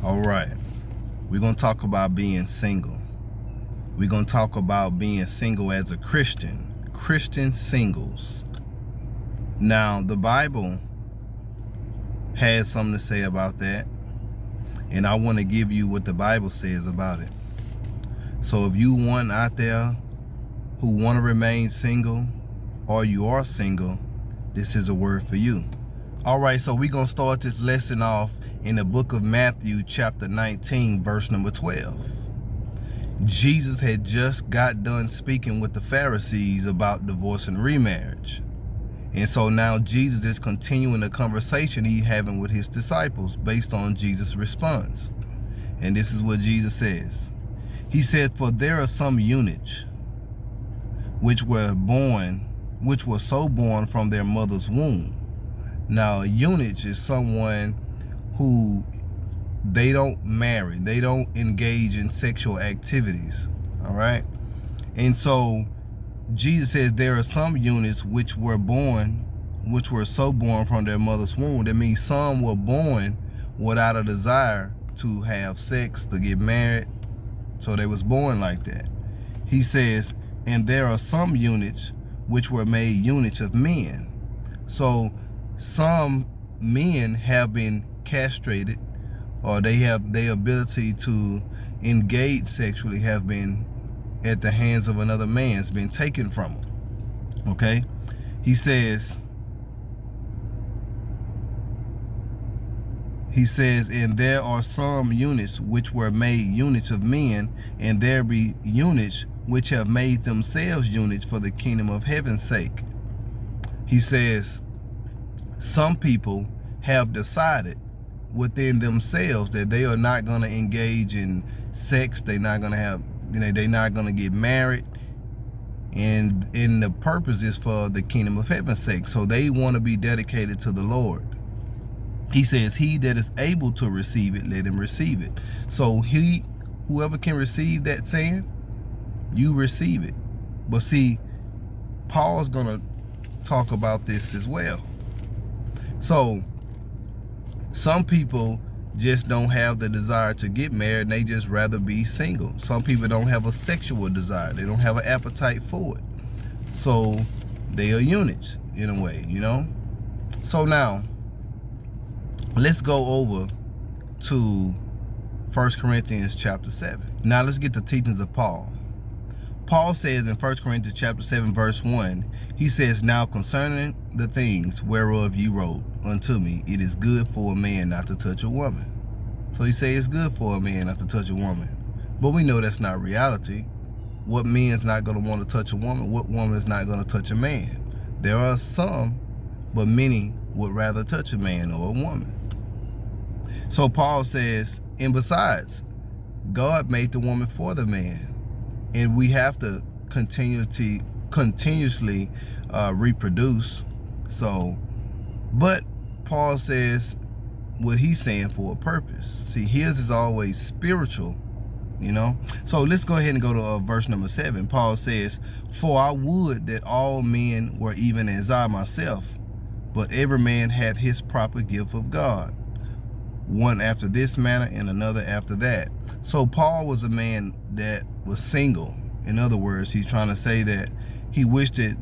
All right, we're going to talk about being single. We're going to talk about being single as a Christian singles. Now, the Bible has something to say about that, and I want to give you what the Bible says about it. So if you one out there who want to remain single, or you are single, this is a word for you. All right, so we're going to start this lesson off in the book of Matthew, chapter 19, verse number 12. Jesus had just got done speaking with the Pharisees about divorce and remarriage. And so now Jesus is continuing the conversation he's having with his disciples based on Jesus' response. And this is what Jesus says. He said, "For there are some eunuchs which were so born from their mother's womb." Now, a eunuch is someone who they don't marry. They don't engage in sexual activities. All right. And so Jesus says there are some eunuchs which were so born from their mother's womb. That means some were born without a desire to have sex, to get married. So they was born like that. He says, and there are some eunuchs which were made eunuchs of men. So some men have been castrated, or they have their ability to engage sexually have been at the hands of another man. It's been taken from them. Okay? He says, and there are some eunuchs which were made eunuchs of men, and there be eunuchs which have made themselves eunuchs for the kingdom of heaven's sake. He says, some people have decided within themselves that they are not going to engage in sex. They're not going to have, they're not going to get married. And the purpose is for the kingdom of heaven's sake. So they want to be dedicated to the Lord. He says, he that is able to receive it, let him receive it. So whoever can receive that saying, you receive it. But see, Paul's going to talk about this as well. So some people just don't have the desire to get married, and they just rather be single. Some people don't have a sexual desire. They don't have an appetite for it. So they are eunuchs in a way, So now, let's go over to 1 Corinthians chapter 7. Now let's get the teachings of Paul. Paul says in 1 Corinthians chapter 7, verse 1, he says, now concerning the things whereof you wrote unto me, it is good for a man not to touch a woman. So he says it's good for a man not to touch a woman. But we know that's not reality. What man's not going to want to touch a woman? What woman is not going to touch a man? There are some, but many would rather touch a man or a woman. So Paul says, and besides, God made the woman for the man. And we have to continuously reproduce. So, but Paul says what he's saying for a purpose. See, his is always spiritual, So let's go ahead and go to verse number 7. Paul says, for I would that all men were even as I myself, but every man had his proper gift of God, one after this manner and another after that. So Paul was a man that was single. In other words, he's trying to say that he wished that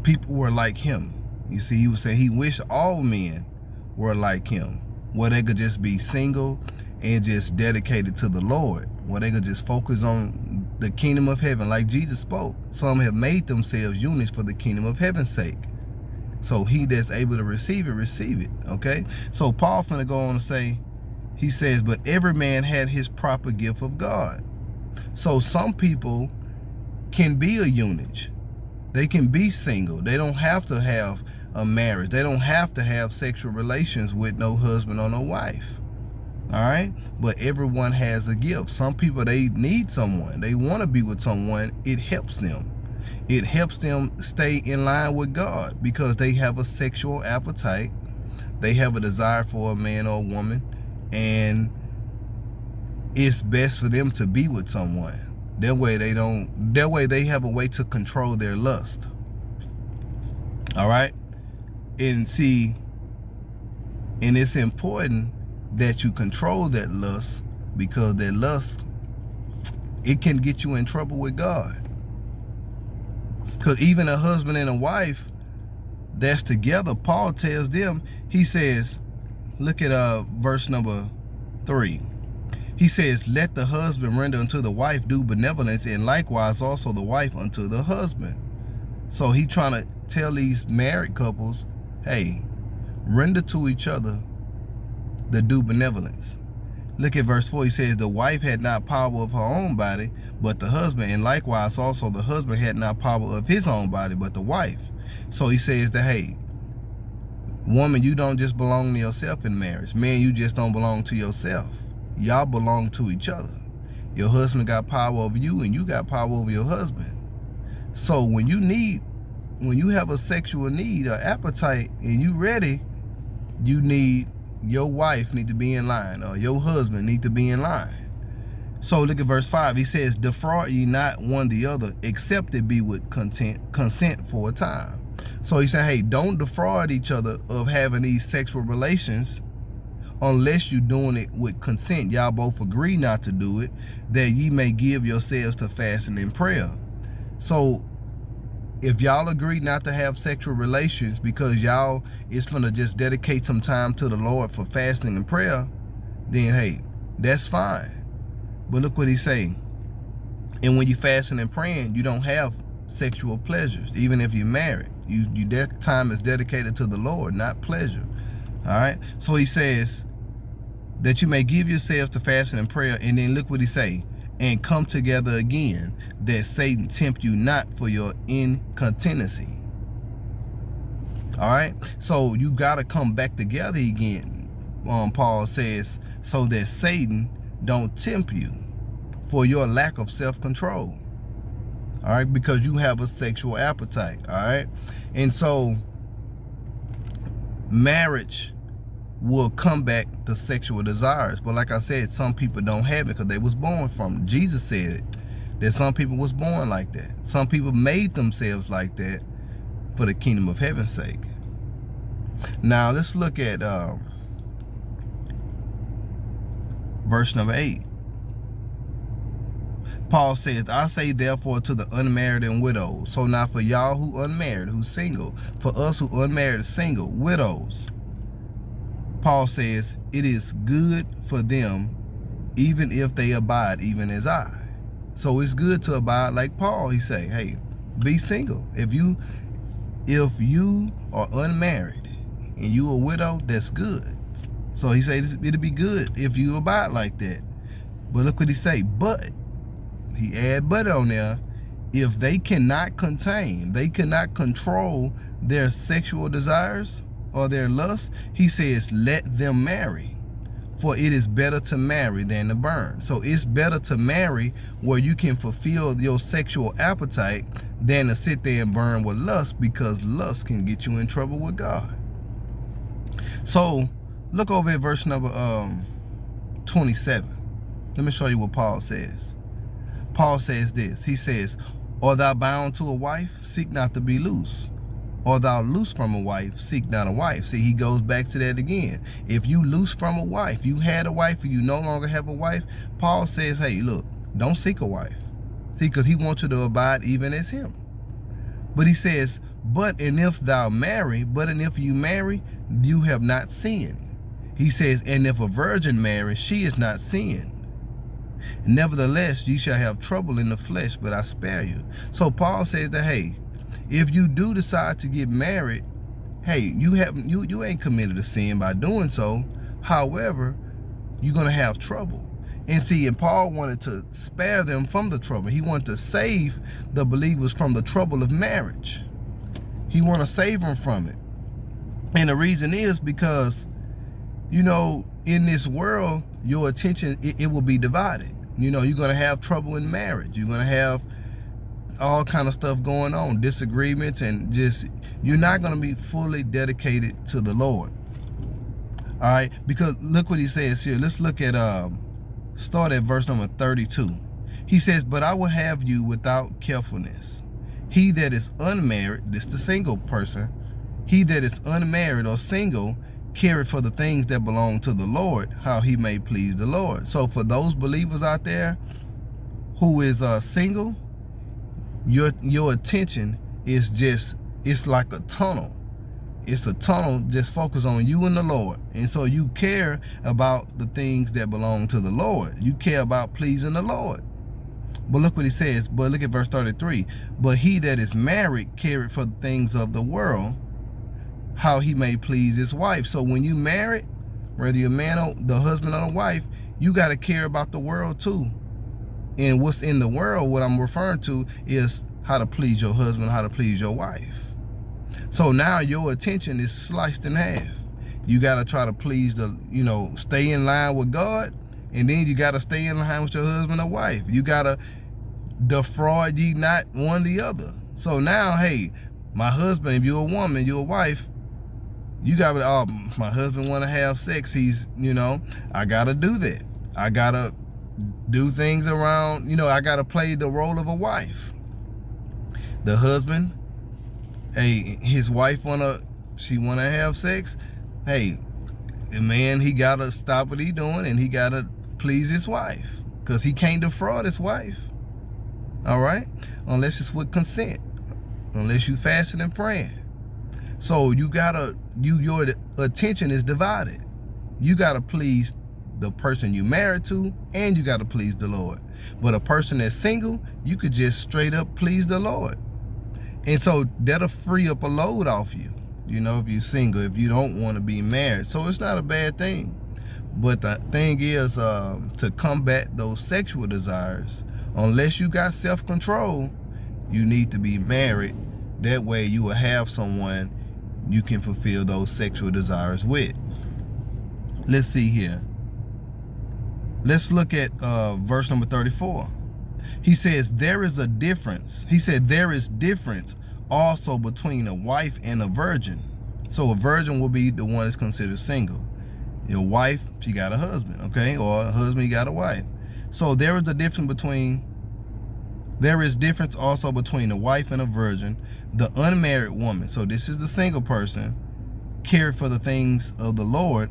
people were like him. You see, he would say he wished all men were like him, where they could just be single and just dedicated to the Lord, where they could just focus on the kingdom of heaven like Jesus spoke. Some have made themselves eunuchs for the kingdom of heaven's sake. So he that's able to receive it, okay? So Paul finna go on to say, he says, but every man had his proper gift of God. So some people can be a eunuch. They can be single. They don't have to have a marriage. They don't have to have sexual relations with no husband or no wife. All right? But everyone has a gift. Some people, they need someone. They want to be with someone. It helps them. It helps them stay in line with God because they have a sexual appetite. They have a desire for a man or a woman, and it's best for them to be with someone. That way they have a way to control their lust. All right? And see, and it's important that you control that lust, because that lust, it can get you in trouble with God. Because even a husband and a wife that's together, Paul tells them, he says, look at verse number 3. He says, let the husband render unto the wife due benevolence, and likewise also the wife unto the husband. So he trying to tell these married couples, hey, render to each other the due benevolence. Look at verse 4. He says, the wife had not power of her own body, but the husband, and likewise also the husband had not power of his own body, but the wife. So he says that, hey, woman, you don't just belong to yourself in marriage. Man, you just don't belong to yourself. Y'all belong to each other. Your husband got power over you, and you got power over your husband. So when you have a sexual need or appetite and you ready, your wife need to be in line, or your husband need to be in line. So look at verse 5. He says, defraud ye not one the other, except it be with consent for a time. So he said, hey, don't defraud each other of having these sexual relations unless you're doing it with consent. Y'all both agree not to do it, that ye may give yourselves to fasting and prayer. So if y'all agree not to have sexual relations because y'all is going to just dedicate some time to the Lord for fasting and prayer, then hey, that's fine. But look what he's saying. And when you fasting and praying, you don't have sexual pleasures. Even if you're married, that time is dedicated to the Lord, not pleasure. All right. So he says that you may give yourselves to fasting and prayer. And then look what he say, and come together again, that Satan tempt you not for your incontinency. All right. So you got to come back together again. Paul says, so that Satan don't tempt you for your lack of self-control. All right. Because you have a sexual appetite. All right. And so marriage will combat the sexual desires. But like I said, some people don't have it because they was born from it. Jesus said that some people was born like that. Some people made themselves like that for the kingdom of heaven's sake. Now let's look at verse number 8. Paul says, I say therefore to the unmarried and widows. So now for y'all who unmarried, who's single, for us who unmarried and single, widows, Paul says, it is good for them, even if they abide, even as I. So it's good to abide like Paul. He say, hey, be single. If you are unmarried and you a widow, that's good. So he said it'll be good if you abide like that. But look what he say, but he add but on there, if they cannot contain, they cannot control their sexual desires or their lust, he says, let them marry, for it is better to marry than to burn. So it's better to marry where you can fulfill your sexual appetite than to sit there and burn with lust, because lust can get you in trouble with God. So look over at verse number 27. Let me show you what Paul says. Paul says this. He says, or thou bound to a wife, seek not to be loose. Or thou loose from a wife, seek not a wife. See, he goes back to that again. If you loose from a wife, you had a wife and you no longer have a wife, Paul says, hey, look, don't seek a wife. See, because he wants you to abide even as him. But he says, but and if thou marry, but and if you marry, you have not sinned. He says, and if a virgin marry, she is not sinned. Nevertheless, you shall have trouble in the flesh, but I spare you. So Paul says that, hey, if you do decide to get married, hey, you ain't committed a sin by doing so. However, you're going to have trouble. And see, and Paul wanted to spare them from the trouble. He wanted to save the believers from the trouble of marriage. He want to save them from it. And the reason is because, you know, in this world, your attention, it will be divided. You know, you're going to have trouble in marriage. You're going to have all kind of stuff going on, disagreements, and just, you're not going to be fully dedicated to the Lord. All right, because look what he says here. Let's look at, start at verse number 32. He says, but I will have you without carefulness. He that is unmarried, this the single person, he that is unmarried or single careth for the things that belong to the Lord, how he may please the Lord. So for those believers out there who is single, your attention is just, it's like a tunnel. It's a tunnel just focused on you and the Lord. And so you care about the things that belong to the Lord. You care about pleasing the Lord. But look what he says. But look at verse 33. But he that is married careth for the things of the world, how he may please his wife. So when you married, whether you're a man or the husband or the wife, you got to care about the world too. And what's in the world, what I'm referring to, is how to please your husband, how to please your wife. So now your attention is sliced in half. You got to try to please stay in line with God, and then you got to stay in line with your husband or wife. You got to defraud ye not one the other. So now, hey, my husband, if you're a woman, you're a wife, you got to, oh, my husband want to have sex. He's, I got to do that. I got to do things around, I got to play the role of a wife. The husband, hey, his wife she wanna have sex. Hey, the man, he gotta stop what he doing and he gotta please his wife, because he can't defraud his wife. All right, unless it's with consent, unless you fasting and praying. So your attention is divided. You gotta please the person you married to, and you gotta please the Lord. But a person that's single, you could just straight up please the Lord. And so that'll free up a load off you, if you're single, if you don't want to be married. So it's not a bad thing. But the thing is, to combat those sexual desires, unless you got self-control, you need to be married. That way you will have someone you can fulfill those sexual desires with. Let's see here. Let's look at verse number 34. He says, there is a difference. He said, there is difference also between a wife and a virgin. So a virgin will be the one that's considered single. Your wife, she got a husband, okay? Or a husband, he got a wife. So there is a difference also between a wife and a virgin. The unmarried woman, so this is the single person, careth for the things of the Lord,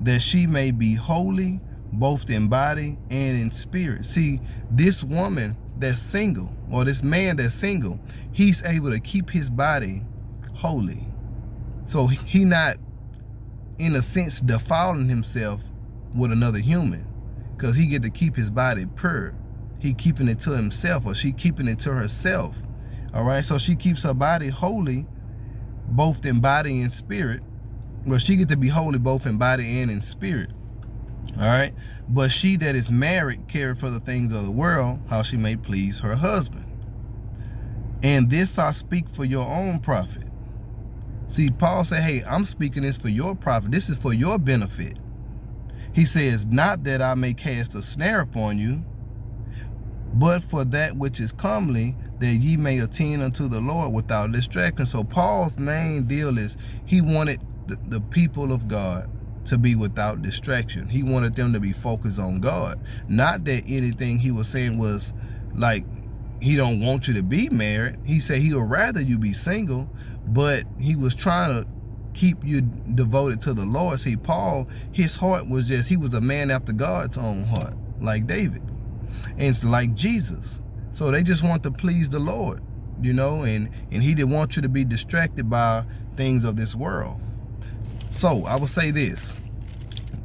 that she may be holy, both in body and in spirit. See, this woman that's single, or this man that's single, he's able to keep his body holy. So he not, in a sense, defiling himself with another human, because he get to keep his body pure. He keeping it to himself, or she keeping it to herself. All right, so she keeps her body holy, both in body and spirit. Well, she get to be holy both in body and in spirit. All right, but she that is married careth for the things of the world, how she may please her husband. And this I speak for your own profit. See, Paul said, hey, I'm speaking this for your profit. This is for your benefit. He says, not that I may cast a snare upon you, but for that which is comely, that ye may attend unto the Lord without distraction. So Paul's main deal is he wanted the people of God to be without distraction. He wanted them to be focused on God. Not that anything he was saying was like he don't want you to be married. He said he would rather you be single, but he was trying to keep you devoted to the Lord. See, Paul, his heart was just, he was a man after God's own heart, like David. And it's like Jesus. So they just want to please the Lord, and he didn't want you to be distracted by things of this world. So I will say this.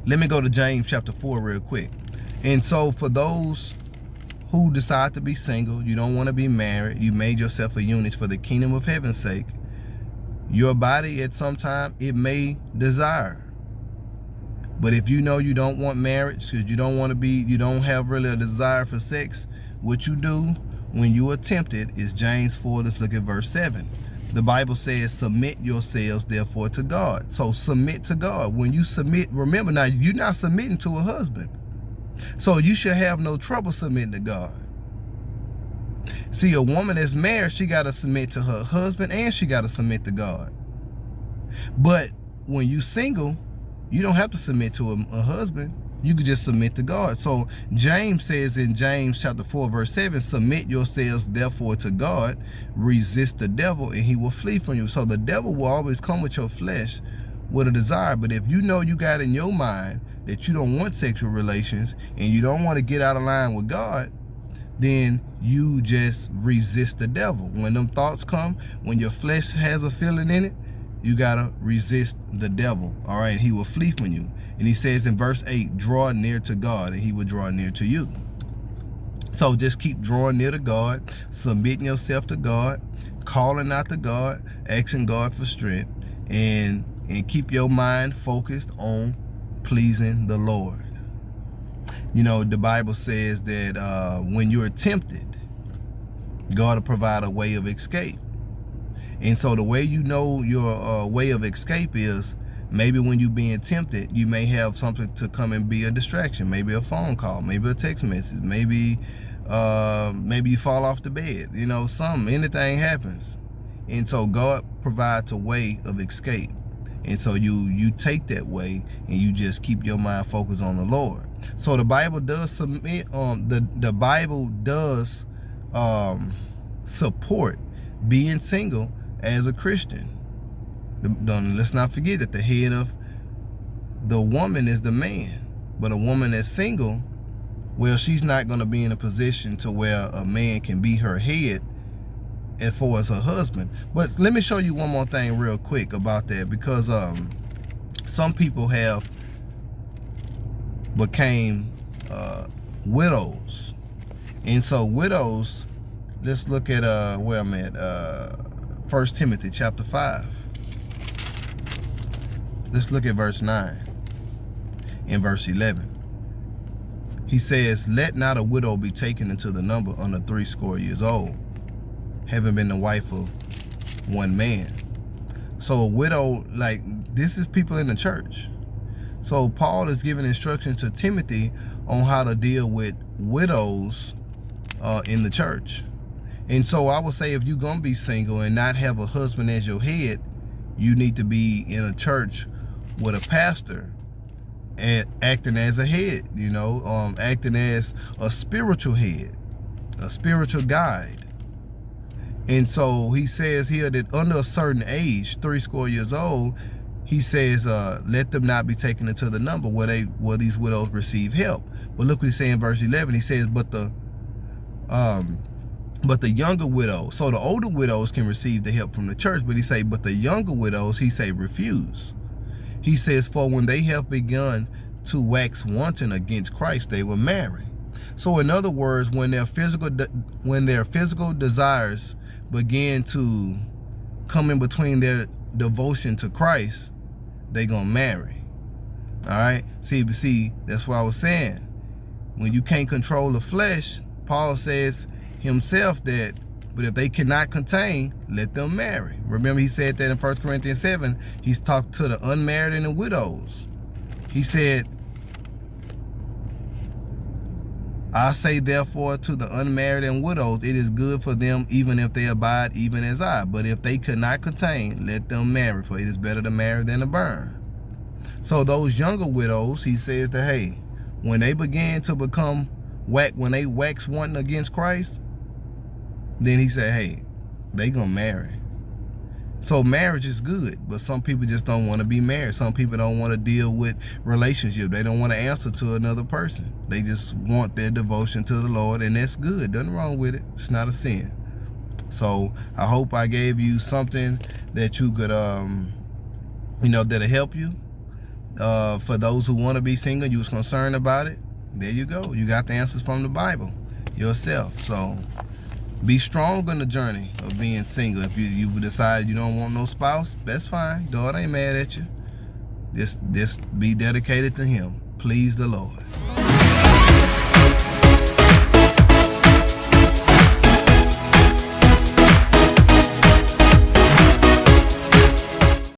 Let me go to James chapter 4 real quick. And so for those who decide to be single, you don't want to be married, you made yourself a eunuch for the kingdom of heaven's sake, your body at some time, it may desire. But if you know you don't want marriage, because you don't have really a desire for sex, what you do when you are tempted is James 4, let's look at verse 7. The Bible says, submit yourselves therefore to God. So submit to God. When you submit, remember now, you're not submitting to a husband. So you should have no trouble submitting to God. See, a woman that's married, she got to submit to her husband and she got to submit to God. But when you single, you don't have to submit to a husband. You could just submit to God. So James says in James chapter 4 verse 7, submit yourselves therefore to God, resist the devil and he will flee from you. So the devil will always come with your flesh, with a desire. But if you know you got in your mind that you don't want sexual relations and you don't want to get out of line with God, then you just resist the devil. When them thoughts come, when your flesh has a feeling in it, you gotta resist the devil, all right? He will flee from you. And he says in verse 8, draw near to God and he will draw near to you. So just keep drawing near to God, submitting yourself to God, calling out to God, asking God for strength, and keep your mind focused on pleasing the Lord. You know, the Bible says that when you're tempted, God will provide a way of escape. And so the way you know your way of escape is, maybe when you're being tempted, you may have something to come and be a distraction. Maybe a phone call, maybe a text message, maybe you fall off the bed. You know, anything happens. And so God provides a way of escape. And so you take that way and you just keep your mind focused on the Lord. So the Bible does the Bible does support being single as a Christian. Let's not forget that the head of the woman is the man. But a woman that's single, well, she's not going to be in a position to where a man can be her head as far as her husband. But let me show you one more thing real quick about that, because some people have became widows. And so widows, let's look at where I'm at, 1 Timothy chapter 5. Let's look at verse 9 and verse 11. He says, let not a widow be taken into the number under 80 years old, having been the wife of one man. So a widow, like, this is people in the church. So Paul is giving instructions to Timothy on how to deal with widows in the church. And so I would say, if you're going to be single and not have a husband as your head, you need to be in a church with a pastor and acting as a head, you know, acting as a spiritual head, a spiritual guide. And so he says here that under a certain age, 80 years old, he says, let them not be taken into the number where these widows receive help. But look what he's saying in verse 11. He says, but the younger widows, so the older widows can receive the help from the church, but he say, but the younger widows, he say, refuse. He says, for when they have begun to wax wanton against Christ, they will marry. So in other words, when their physical desires begin to come in between their devotion to Christ, they gonna marry. All right. See, that's what I was saying. When you can't control the flesh, Paul says himself that, but if they cannot contain, let them marry. Remember, he said that in 1 Corinthians 7. He's talked to the unmarried and the widows. He said, I say therefore to the unmarried and widows, it is good for them even if they abide even as I. But if they could not contain, let them marry, for it is better to marry than to burn. So those younger widows, he says that, hey, when they begin to when they wax wanting against Christ, then he said, hey, they gonna marry. So marriage is good, but some people just don't want to be married. Some people don't want to deal with relationship. They don't want to answer to another person. They just want their devotion to the Lord, and that's good. Nothing wrong with it. It's not a sin. So I hope I gave you something that you could, that'll help you. For those who want to be single, you was concerned about it. There you go. You got the answers from the Bible yourself. So be strong on the journey of being single. If you decide you don't want no spouse, that's fine. God ain't mad at you. Just be dedicated to him. Please the Lord.